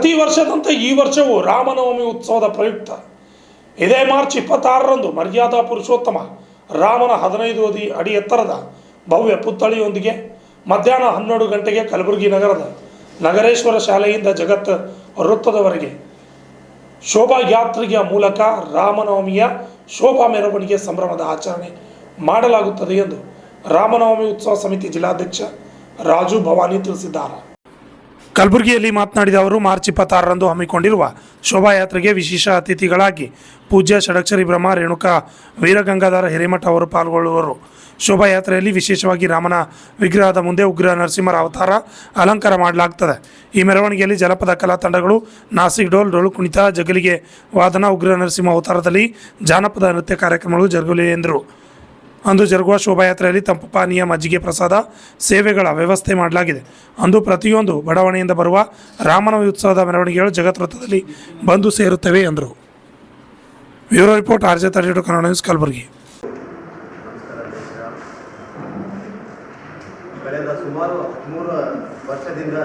ಪ್ರತಿ ವರ್ಷದಂತೆ ಈ ವರ್ಷವೂ ರಾಮನವಮಿ ಉತ್ಸವದ ಪ್ರಯುಕ್ತ ಇದೇ ಮಾರ್ಚ್ 26ರಂದು ಮರ್ಯಾದಾ ಪುರುಷೋತ್ತಮ ರಾಮನ 15 ಅಡಿ ಎತ್ತರದ ಭವ್ಯ ಪುತ್ಥಳಿಯೊಂದಿಗೆ ಮಧ್ಯಾಹ್ನ 12 ಗಂಟೆಗೆ ಕಲಬುರಗಿ ನಗರದ ನಗರೇಶ್ವರ ಶಾಲೆಯಿಂದ ಜಗತ್ ವೃತ್ತದವರೆಗೆ ಶೋಭಾಯಾತ್ರೆಯ ಮೂಲಕ ರಾಮನವಮಿಯ ಶೋಭಾ ಮೆರವಣಿಗೆ ಸಂಭ್ರಮದ ಆಚರಣೆ ಮಾಡಲಾಗುತ್ತದೆ ಎಂದು ರಾಮನವಮಿ ಉತ್ಸವ ಸಮಿತಿ ಜಿಲ್ಲಾಧ್ಯಕ್ಷ ರಾಜು ಭವಾನಿ ತಿಳಿಸಿದ್ದಾರೆ. ಕಲಬುರಗಿಯಲ್ಲಿ ಮಾತನಾಡಿದ ಅವರು ಮಾರ್ಚ್ 26ರಂದು ಹಮ್ಮಿಕೊಂಡಿರುವ ಶೋಭಾಯಾತ್ರೆಗೆ ವಿಶೇಷ ಅತಿಥಿಗಳಾಗಿ ಪೂಜ್ಯ ಷಡಕ್ಷರಿ ಬ್ರಹ್ಮ ರೇಣುಕಾ ವೀರಗಂಗಾಧರ ಹಿರೇಮಠ ಅವರು ಪಾಲ್ಗೊಳ್ಳುವರು. ಶೋಭಾಯಾತ್ರೆಯಲ್ಲಿ ವಿಶೇಷವಾಗಿ ರಾಮನ ವಿಗ್ರಹದ ಮುಂದೆ ಉಗ್ರ ನರಸಿಂಹರ ಅವತಾರ ಅಲಂಕಾರ ಮಾಡಲಾಗುತ್ತದೆ. ಈ ಮೆರವಣಿಗೆಯಲ್ಲಿ ಜನಪದ ಕಲಾ ತಂಡಗಳು ನಾಸಿಕ್ ಡೋಲ್, ಡೊಳ್ಳು ಕುಣಿತ, ಜಗಲಿಗೆ ವಾದನ, ಉಗ್ರ ನರಸಿಂಹ ಅವತಾರದಲ್ಲಿ ಜಾನಪದ ನೃತ್ಯ ಕಾರ್ಯಕ್ರಮಗಳು ಜರುಗಲಿವೆ ಎಂದರು. ಅಂದು ಜರುಗುವ ಶೋಭಾಯಾತ್ರೆಯಲ್ಲಿ ತಂಪು ಪಾನೀಯ, ಮಜ್ಜಿಗೆ, ಪ್ರಸಾದ ಸೇವೆಗಳ ವ್ಯವಸ್ಥೆ ಮಾಡಲಾಗಿದೆ. ಅಂದು ಪ್ರತಿಯೊಂದು ಬಡಾವಣೆಯಿಂದ ಬರುವ ರಾಮನವಮಿ ಉತ್ಸವದ ಮೆರವಣಿಗೆಗಳು ಜಗತ್ ವೃತ್ತದಲ್ಲಿ ಬಂದು ಸೇರುತ್ತವೆ ಎಂದರು. Bureau report RJ32 Kannada news, Kalaburagi. ಕಳೆದ ಸುಮಾರು 13 ವರ್ಷದಿಂದ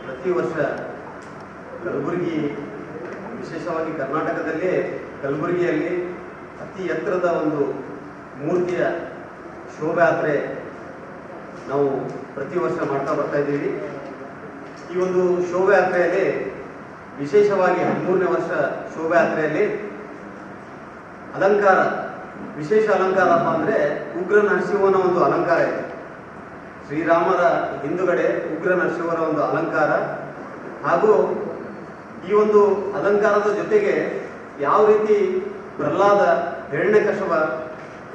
ಪ್ರತಿ ವರ್ಷ ಕಲಬುರಗಿ, ವಿಶೇಷವಾಗಿ ಕರ್ನಾಟಕದಲ್ಲೇ ಕಲಬುರಗಿಯಲ್ಲಿ ಅತಿ ಎತ್ತರದ ಒಂದು ಮೂರ್ತಿಯ ಶೋಭಾಯಾತ್ರೆ ನಾವು ಪ್ರತಿ ವರ್ಷ ಮಾಡ್ತಾ ಬರ್ತಾ ಇದ್ದೀವಿ. ಈ ಒಂದು ಶೋಭಾಯಾತ್ರೆಯಲ್ಲಿ ವಿಶೇಷವಾಗಿ 13ನೇ ವರ್ಷ ಶೋಭಾಯಾತ್ರೆಯಲ್ಲಿ ಅಲಂಕಾರ, ವಿಶೇಷ ಅಲಂಕಾರಪ್ಪ ಅಂದರೆ ಉಗ್ರ ನರಸಿಂಹನ ಒಂದು ಅಲಂಕಾರ ಇದೆ. ಶ್ರೀರಾಮರ ಹಿಂದುಗಡೆ ಉಗ್ರ ನರಸಿಂಹರ ಒಂದು ಅಲಂಕಾರ ಹಾಗೂ ಈ ಒಂದು ಅಲಂಕಾರದ ಜೊತೆಗೆ ಯಾವ ರೀತಿ ಪ್ರಹ್ಲಾದ, ಹಿರಣ್ಯಕಶಿಪ,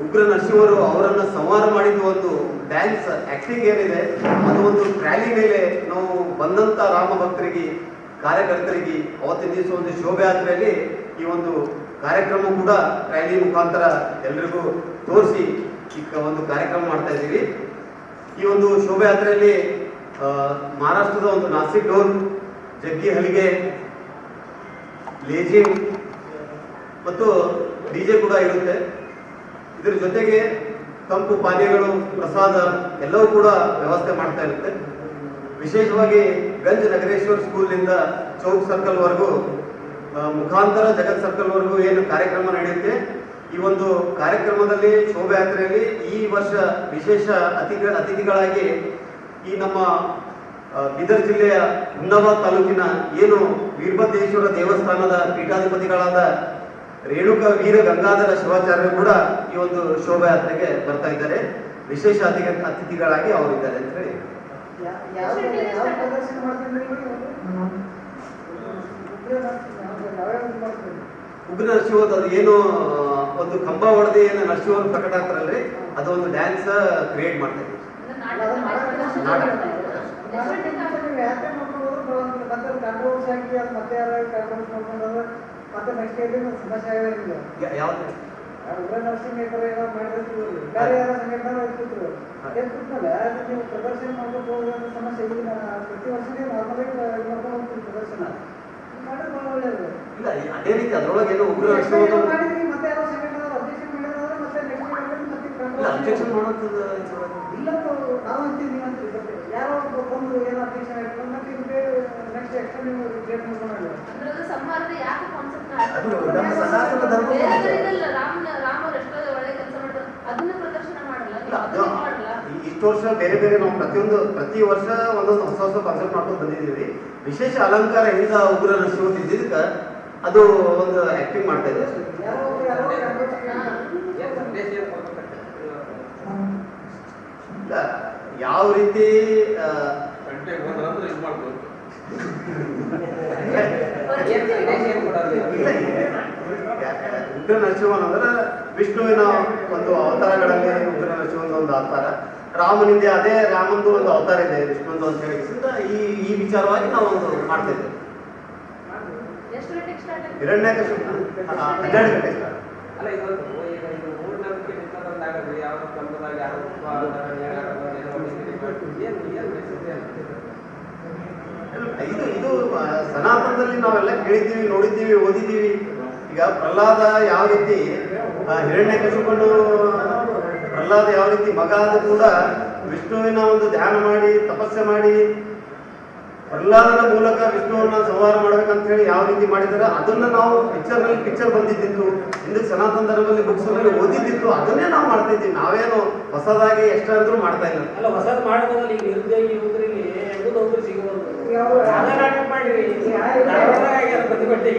ಉಗ್ರ ನರಸಿಂಹರು ಅವರನ್ನು ಸಂಹಾರ ಮಾಡಿದ ಒಂದು ಡ್ಯಾನ್ಸ್ ಆ್ಯಕ್ಟಿಂಗ್ ಏನಿದೆ ಅದು ಒಂದು ಟ್ರ್ಯಾಲಿ ಮೇಲೆ ನಾವು ಬಂದಂಥ ರಾಮ ಭಕ್ತರಿಗೆ, ಕಾರ್ಯಕರ್ತರಿಗೆ ಅವತ್ತಿನ ದಿವಸ ಒಂದು ಶೋಭಾಯಾತ್ರೆಯಲ್ಲಿ ಈ ಒಂದು ಕಾರ್ಯಕ್ರಮ ಕೂಡ ಟ್ರ್ಯಾಲಿ ಮುಖಾಂತರ ಎಲ್ರಿಗೂ ತೋರಿಸಿ ಈಗ ಒಂದು ಕಾರ್ಯಕ್ರಮ ಮಾಡ್ತಾ ಇದ್ದೀವಿ. ಈ ಒಂದು ಶೋಭಾಯಾತ್ರೆಯಲ್ಲಿ ಮಹಾರಾಷ್ಟ್ರದ ಒಂದು ನಾಸಿಕ್ ಡೋಲ್, ಜಗ್ಗಿ ಹಲಿಗೆ, ಲೇಜಿಮ್ ಮತ್ತು DJ ಕೂಡ ಇರುತ್ತೆ. ಇದರ ಜೊತೆಗೆ ತಂಪು ಪಾನೀಯಗಳು, ಪ್ರಸಾದ ಎಲ್ಲವೂ ಕೂಡ ವ್ಯವಸ್ಥೆ ಮಾಡ್ತಾ ಇರುತ್ತೆ. ವಿಶೇಷವಾಗಿ ಗಂಜ್ ನಗರೇಶ್ವರ ಸ್ಕೂಲ್ನಿಂದ ಚೌಕ್ ಸರ್ಕಲ್ವರೆಗೂ ಮುಖಾಂತರ ಜಗತ್ ಸರ್ಕಲ್ವರೆಗೂ ಏನು ಕಾರ್ಯಕ್ರಮ ನಡೆಯುತ್ತೆ, ಈ ಒಂದು ಕಾರ್ಯಕ್ರಮದಲ್ಲಿ ಶೋಭಾಯಾತ್ರೆಯಲ್ಲಿ ಈ ವರ್ಷ ವಿಶೇಷ ಅತಿಥಿಗಳಾಗಿ ಈ ನಮ್ಮ ಬೀದರ್ ಜಿಲ್ಲೆಯ ಹುಮ್ನಾಬಾದ್ ತಾಲೂಕಿನ ಏನು ವೀರಭದ್ರೇಶ್ವರ ದೇವಸ್ಥಾನದ ಪೀಠಾಧಿಪತಿಗಳಾದ ರೇಣುಕಾ ವೀರ ಗಂಗಾಧರ ಶಿವಾಚಾರ್ಯರು ಕೂಡ ಈ ಒಂದು ಶೋಭಾಯಾತ್ರೆಗೆ ಬರ್ತಾ ಇದ್ದಾರೆ. ವಿಶೇಷ ಅತಿಥಿಗಳಾಗಿ ಅವರಿದ್ದಾರೆ ಅಂತ ಹೇಳಿ ಉಗ್ರ ನರಸಿಂಹದ ಏನು ಒಂದು ಕಂಬ ಹೊಡೆದು ಏನು ನರಸಿಂಹನ ಪ್ರಕಟ ಆಗ್ತಾರಲ್ರಿ, ಅದು ಒಂದು ಡ್ಯಾನ್ಸ್ ಕ್ರಿಯೇಟ್ ಮಾಡ್ತಾ ಇದ್ದೀವಿ. ಮತ್ತೆ ನೆಕ್ಸ್ಟ್ ಸಮಸ್ಯೆ ಯಾವ್ದು ಉಗ್ರ ನರಸಿಂಹ ಬೇರೆ ಯಾರ ಸಂಘಟನೆ ಕೂತ್ರು ನೀವು ಪ್ರದರ್ಶನ ಮಾಡ್ಕೊಂಡು ಹೋಗುವಂಥ ಸಮಸ್ಯೆ ಇಲ್ಲ. ಪ್ರತಿ ವರ್ಷನೇ ನಾರ್ಮಲಾಗಿ ಮಾಡ್ಕೊಂಡು ಹೋಗ್ತೀವಿ ಪ್ರದರ್ಶನ ಮಾಡಿದ್ರೆ ಭಾಳ ಒಳ್ಳೆಯದು. ಇಲ್ಲ ಅದೇ ರೀತಿ ಅದರೊಳಗೆ ಏನು ಉಗ್ರ ಮಾಡಿದ್ರಿ ಮತ್ತೆ ಯಾರೋ ಸಂಘಟನೆ ಅಬ್ಜೆಕ್ಷನ್ ಮಾಡಿದ್ರೆ ಮತ್ತೆ ನೆಕ್ಸ್ಟ್ ಅಬ್ಜೆಕ್ಷನ್ ಮಾಡೋದು ಇಲ್ಲ ನಾವು ಅಂತೀವಿ, ನೀವು ಅಂತೀವಿ. ಬಟ್ ಯಾರೋ ಬಂದು ಏನು ಅಬ್ಜೆಕ್ಷನ್ ಆಯ್ತು ಮತ್ತೆ ನಿಮಗೆ ನೆಕ್ಸ್ಟ್ ಎಕ್ಸ್ಟ್ರಾ ನೀವು ಕ್ರಿಯೇಟ್ ಮಾಡ್ಕೊಂಡು ಇಷ್ಟು ವರ್ಷ ಬೇರೆ ಬೇರೆ ನಾವು ಪ್ರತಿ ವರ್ಷ ಒಂದೊಂದು ಹೊಸ ಹೊಸ ಕಾನ್ಸೆಪ್ಟ್ ಮಾಡ್ಕೊಂಡು ಬಂದಿದ್ದೀವಿ. ವಿಶೇಷ ಅಲಂಕಾರ ಹಿಂದ ಉಗ್ರ ನರಸಿಂಹ ಇದ್ದಿದ್ದಕ್ಕೆ ಅದು ಒಂದು ಆಕ್ಟಿಂಗ್ ಮಾಡ್ತಾ ಇದೆ. ಯಾವ ರೀತಿ ಉಗ್ರ ನರಸಿಂಹನ್ ಅಂದ್ರೆ ವಿಷ್ಣುವಿನ ಒಂದು ಅವತಾರಗಳಲ್ಲಿ ಉಗ್ರ ನರಸಿಂಹನ ಒಂದು ಅವತಾರ, ರಾಮನಿಂದ ಅದೇ ರಾಮಂದು ಒಂದು ಅವತಾರ ಇದೆ ವಿಷ್ಣುವಂದು ಅಂತ ಹೇಳಿ ಈ ವಿಚಾರವಾಗಿ ನಾವು ಒಂದು ಮಾಡ್ತಾ ಇದ್ದೇವೆ. ಹಿರಣ್ಯಕಶಿಪ 12 ಗಂಟೆ ಸ್ಟಾರ್ಟ್. ಇದು ಸನಾತನದಲ್ಲಿ ನಾವೆಲ್ಲ ಕೇಳಿದ್ದೀವಿ, ನೋಡಿದ್ದೀವಿ, ಓದಿದ್ದೀವಿ. ಈಗ ಪ್ರಹ್ಲಾದ ಯಾವ ರೀತಿ ಹಿರಣ್ಯಕಶಿಪನು ಪ್ರಹ್ಲಾದ ಯಾವ ರೀತಿ ಮಗ ಆದ ಕೂಡ ವಿಷ್ಣುವಿನ ಒಂದು ಧ್ಯಾನ ಮಾಡಿ ತಪಸ್ಸೆ ಮಾಡಿ ಪ್ರಹ್ಲಾದನ ಮೂಲಕ ವಿಷ್ಣುವನ್ನ ಸಂಹಾರ ಮಾಡ್ಬೇಕಂತ ಹೇಳಿ ಯಾವ ರೀತಿ ಮಾಡಿದಾರೆ ಅದನ್ನ ನಾವು ಪಿಕ್ಚರ್ ಬಂದಿದ್ದಿತ್ತು, ಹಿಂದೆ ಸನಾತನ ಧರ್ಮದಲ್ಲಿ ಬುಕ್ಸ್ ನಲ್ಲಿ ಓದಿದ್ದಿತ್ತು, ಅದನ್ನೇ ನಾವು ಮಾಡ್ತಾ ಇದ್ದೀವಿ. ನಾವೇನು ಹೊಸದಾಗಿ ಎಕ್ಸ್ಟ್ರಾ ಅಂದ್ರೂ ಮಾಡ್ತಾ ಇಲ್ಲ. ಅಲ್ಲ, ಹೊಸದು ಮಾಡೋದ್ರಲ್ಲಿ ಈಗ ನಿರುದ್ಯೋಗಿ ಯುವಕರಿಗೆ ಹೆಂಗೂ ನೌಕರಿ ಸಿಗಬಹುದು. ಯಾವ- ನಾಟಕ ಮಾಡಿರಿ ಯಾವ- ಪ್ರತಿಭಟನೆ